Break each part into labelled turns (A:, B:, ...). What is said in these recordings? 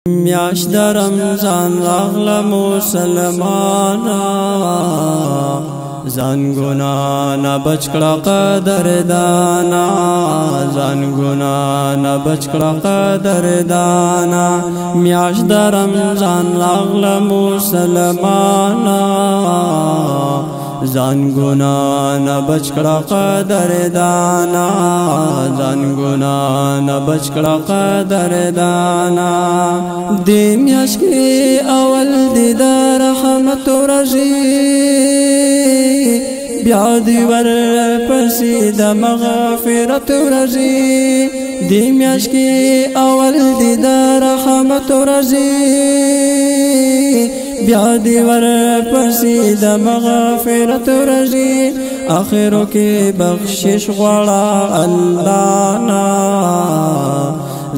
A: میاشت رمضان راغله مسلمانا ځان ګناه نه بچ کړه قدردانا ځان ګناه نه بچ کړه قدردانا میاشت رمضان راغله مسلمانا ځان ګناه نه بچ کړه قدردانا ځان ګناه نه بچ کړه قدردانا دې میاشت کې اول دې د رحمت ورځي بیا دې ورپسې د مغفرت ورځي دې میاشت کې اول دې د رحمت ورځي بیا دې ورپسې د مغفرت ورځي آخرو کې بخشش غواړه الله نا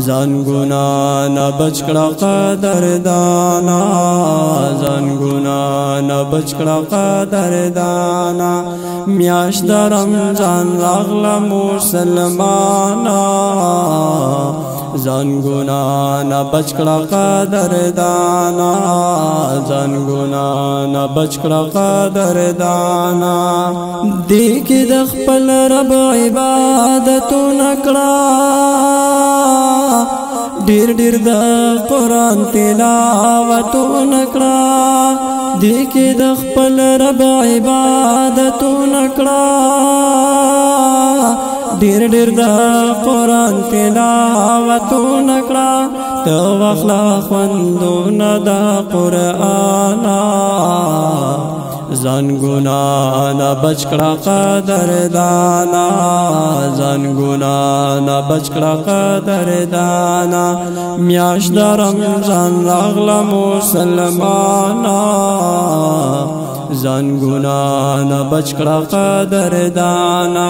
A: ځان ګناه نه بچ کړه قدردانا ځان ګناه نه بچ کړه قدردانا میاشت د رمضان راغله مسلمانا ځان ګناه نه بچ کړه قدردانا ځان ګناه نه بچ کړه قدردانا دې کې د خپل رب عبادتونه کړه ډېر ډېر د قرآن تلاوتونه کړه دې کې د خپل رب عبادتونه کړه ډېر ډېر د قرآن تلاوتونه کړه ته واخله خوندونه د قرآن ځان ګناه نه بچ کړه قدردانا ځان ګناه نه بچ کړه قدردانا میاشت د رمضان راغله مسلمانا ځان ګناه نه بچ کړه قدردانا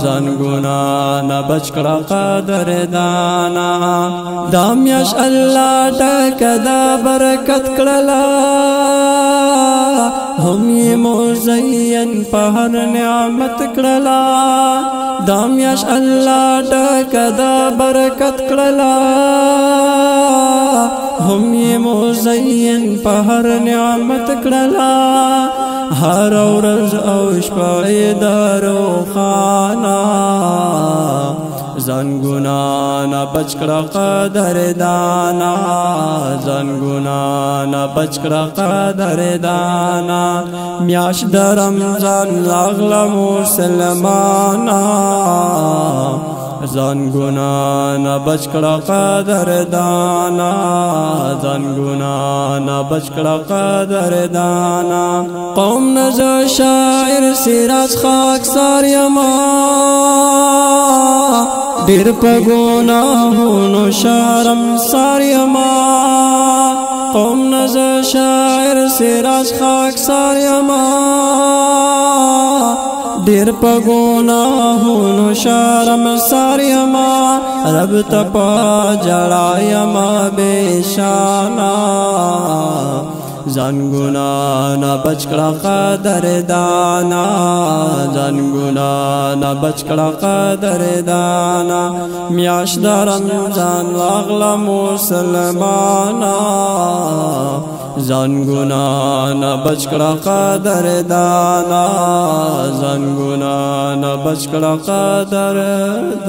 A: ځان ګناه نه بچ کړه قدردانا دا میاشت الله ډکه د برکت کړله هم یې مزین په هر نعمت کړله دا میاشت الله ډکه د برکت کړله هم یې مزین په هر نعمت کړله هر ورځ او شپه یې د روښانه ځان ګناه نه بچ کړه قدردانا ځان ګناه نه بچ کړه قدردانا میاشت د رمضان راغله مسلمانا ځان ګناه نه بچ کړه قدردانا ځان ګناه نه بچ کړه قدردانا قوم نه شاعر سراج خاکسار یما ډېر په ګناهونو شرمسار یما قوم نه شاعر سراج خاکسار یما ډېر په ګناهونو شرمسار یما رب ته په ژړا یما بېشانه ځان ګناه نه بچ کړه قدردانا ځان ګناه نه بچ کړه قدردانا میاشت د رمضان راغله مسلمانا ځان ګناه نه بچ کړه قدردانا ځان ګناه نه بچ کړه قدردانا